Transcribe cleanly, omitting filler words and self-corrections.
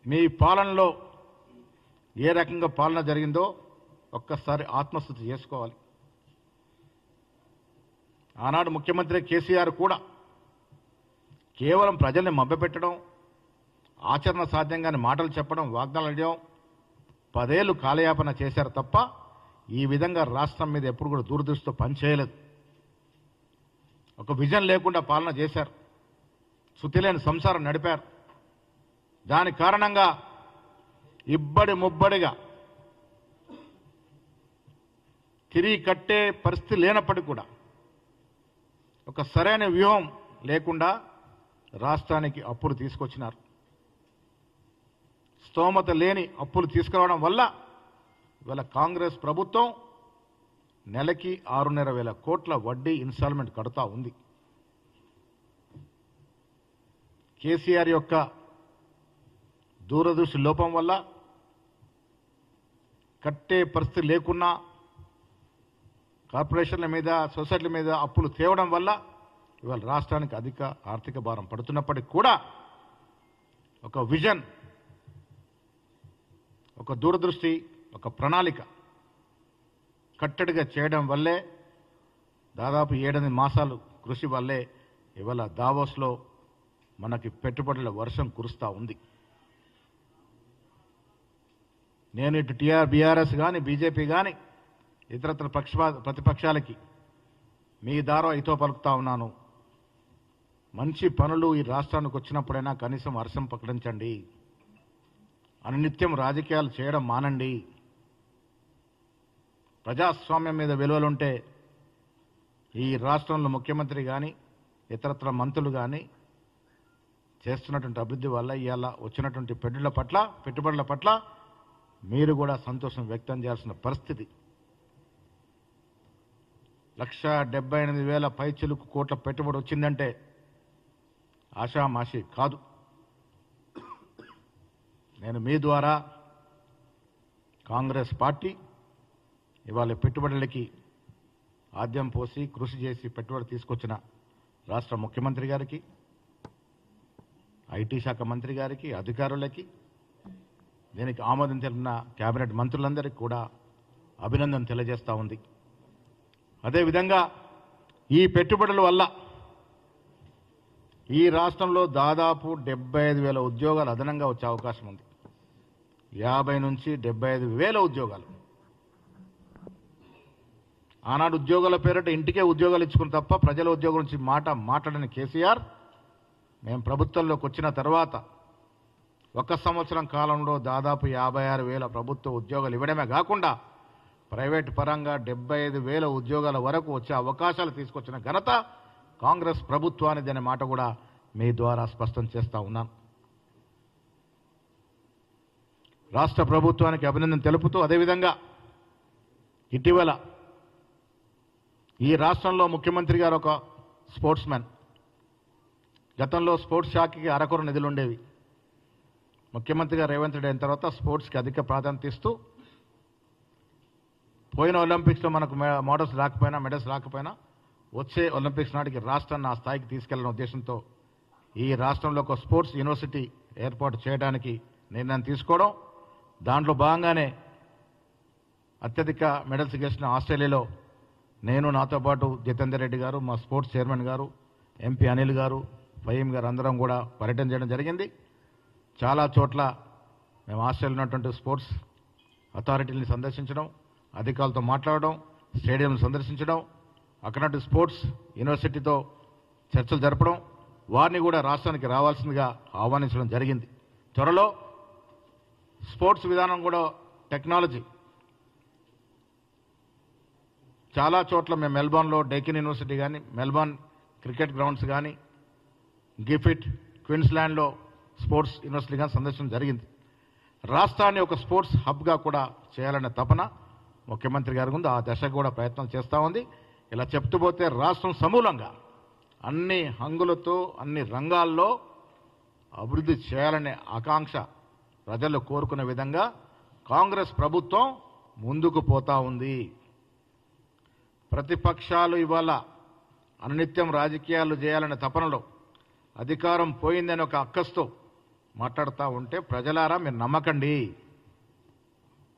మీ పాలనలో ఏ రకంగా పాలన జరిగిందో ఒక్కసారి ఆత్మస్థుతి చేసుకోవాలి. ఆనాడు ముఖ్యమంత్రి కేసీఆర్ కూడా కేవలం ప్రజల్ని మభ్యపెట్టడం, ఆచరణ సాధ్యంగానే మాటలు చెప్పడం, వాగ్దానాలు చేయడం 10 ఏళ్ళు కాలయాపన చేశారు తప్ప ఈ విధంగా రాష్ట్రం మీద ఎప్పుడు కూడా దూరదృష్టితో పనిచేయలేదు. ఒక విజన్ లేకుండా పాలన చేశారు. శుతిలేని సంసారం నడిపారు. దాని కారణంగా ఇబ్బడి ముబ్బడిగా తిరిగి కట్టే పరిస్థితి లేనప్పటికీ కూడా ఒక సరైన వ్యూహం లేకుండా రాష్ట్రానికి అప్పులు తీసుకొచ్చినారు. స్తోమత లేని అప్పులు తీసుకురావడం వల్ల ఇవాళ కాంగ్రెస్ ప్రభుత్వం నెలకి 6,500 కోట్ల వడ్డీ ఇన్స్టాల్మెంట్ కడుతూ ఉంది. కేసీఆర్ యొక్క దూరదృష్టి లోపం వల్ల కట్టే పరిస్థితి లేకున్నా కార్పొరేషన్ల మీద, సొసైటీల మీద అప్పులు తేవడం వల్ల ఇవాళ రాష్ట్రానికి అధిక ఆర్థిక భారం పడుతున్నప్పటికీ కూడా ఒక విజన్, ఒక దూరదృష్టి, ఒక ప్రణాళిక కట్టడిగా చేయడం వల్లే దాదాపు 7 మాసాలు కృషి వల్లే ఇవాళ దావోస్లో మనకి పెట్టుబడుల వర్షం కురుస్తూ ఉంది. నేను ఇటు బీఆర్ఎస్ కానీ, బీజేపీ కానీ ఇతరత్ర ప్రతిపక్షాలకి మీ దారో హితో పలుకుతా ఉన్నాను. మంచి పనులు ఈ రాష్ట్రానికి వచ్చినప్పుడైనా కనీసం వర్షం ప్రకటించండి. అనునిత్యం రాజకీయాలు చేయడం మానండి. ప్రజాస్వామ్యం మీద విలువలుంటే ఈ రాష్ట్రంలో ముఖ్యమంత్రి కానీ ఇతరత్ర మంత్రులు కానీ చేస్తున్నటువంటి అభివృద్ధి వల్ల ఇవాళ వచ్చినటువంటి పెట్టుబడుల పట్ల మీరు కూడా సంతోషం వ్యక్తం చేయాల్సిన పరిస్థితి. 1,78,000 పైచిలుకు కోట్ల పెట్టుబడి వచ్చిందంటే ఆషామాషి కాదు. నేను మీ ద్వారా కాంగ్రెస్ పార్టీ ఇవాళ పెట్టుబడులకి ఆద్యం పోసి కృషి చేసి పెట్టుబడి తీసుకొచ్చిన రాష్ట్ర ముఖ్యమంత్రి గారికి, ఐటీ శాఖ మంత్రి గారికి, అధికారులకి, దీనికి ఆమోదం తెలిపిన కేబినెట్ మంత్రులందరికీ కూడా అభినందన తెలియజేస్తూ ఉంది. అదేవిధంగా ఈ పెట్టుబడుల వల్ల ఈ రాష్ట్రంలో దాదాపు 75,000 ఉద్యోగాలు అదనంగా వచ్చే అవకాశం ఉంది. 50 నుంచి 75,000 ఉద్యోగాలు. ఆనాడు ఉద్యోగాల పేరిట ఇంటికే ఉద్యోగాలు ఇచ్చుకుని తప్ప ప్రజల ఉద్యోగం నుంచి మాట్లాడని కేసీఆర్ మేము ప్రభుత్వంలోకి వచ్చిన తర్వాత 1 సంవత్సరం కాలంలో దాదాపు 56,000 ప్రభుత్వ ఉద్యోగాలు ఇవ్వడమే కాకుండా ప్రైవేట్ పరంగా 75,000 ఉద్యోగాల వరకు వచ్చే అవకాశాలు తీసుకొచ్చిన ఘనత కాంగ్రెస్ ప్రభుత్వానిది అనే మాట కూడా మీ ద్వారా స్పష్టం చేస్తా ఉన్నాను. రాష్ట్ర ప్రభుత్వానికి అభినందన తెలుపుతూ అదేవిధంగా ఇటీవల ఈ రాష్ట్రంలో ముఖ్యమంత్రి గారు ఒక స్పోర్ట్స్ మ్యాన్. గతంలో స్పోర్ట్స్ శాఖకి అరకొర నిధులు ఉండేవి. ముఖ్యమంత్రిగా రేవంత్ రెడ్డి అయిన తర్వాత స్పోర్ట్స్కి అధిక ప్రాధాన్యత ఇస్తూ పోయిన ఒలింపిక్స్లో మనకు మెడల్స్ రాకపోయినా వచ్చే ఒలింపిక్స్ నాటికి రాష్ట్రాన్ని ఆ స్థాయికి తీసుకెళ్లనే ఉద్దేశంతో ఈ రాష్ట్రంలో ఒక స్పోర్ట్స్ యూనివర్సిటీ ఏర్పాటు చేయడానికి నిర్ణయం తీసుకోవడం, దాంట్లో భాగంగానే అత్యధిక మెడల్స్ గెలిచిన ఆస్ట్రేలియాలో నేను, నాతో పాటు జితేందర్ రెడ్డి గారు, మా స్పోర్ట్స్ చైర్మన్ గారు, ఎంపీ అనిల్ గారు, ఫహీం గారు అందరం కూడా పర్యటన చేయడం జరిగింది. చాలా చోట్ల మేము ఆస్ట్రేలియాలో ఉన్నటువంటి స్పోర్ట్స్ అథారిటీని సందర్శించడం, అధికారులతో మాట్లాడడం, స్టేడియంను సందర్శించడం, అక్కడ స్పోర్ట్స్ యూనివర్సిటీతో చర్చలు జరపడం, వారిని కూడా రాష్ట్రానికి రావాల్సిందిగా ఆహ్వానించడం జరిగింది. త్వరలో స్పోర్ట్స్ విధానం కూడా టెక్నాలజీ చాలా చోట్ల మేము మెల్బోర్న్లో డెకిన్ యూనివర్సిటీ కానీ, మెల్బోర్న్ క్రికెట్ గ్రౌండ్స్ కానీ, గిఫిట్ క్వీన్స్లాండ్లో స్పోర్ట్స్ యూనివర్సిటీ కానీ సందర్శించడం జరిగింది. రాష్ట్రాన్ని ఒక స్పోర్ట్స్ హబ్గా కూడా చేయాలనే తపన ముఖ్యమంత్రి గారి ముందు ఆ దశకు కూడా ప్రయత్నం చేస్తూ ఉంది. ఇలా చెప్తూ పోతే రాష్ట్రం సమూలంగా అన్ని హంగులతో అన్ని రంగాల్లో అభివృద్ధి చేయాలనే ఆకాంక్ష ప్రజలు కోరుకునే విధంగా కాంగ్రెస్ ప్రభుత్వం ముందుకు పోతా ఉంది. ప్రతిపక్షాలు ఇవాళ అనునిత్యం రాజకీయాలు చేయాలనే తపనలో అధికారం పోయిందని ఒక అక్కస్తో మాట్లాడుతూ ఉంటే ప్రజలారా మీరు నమ్మకండి.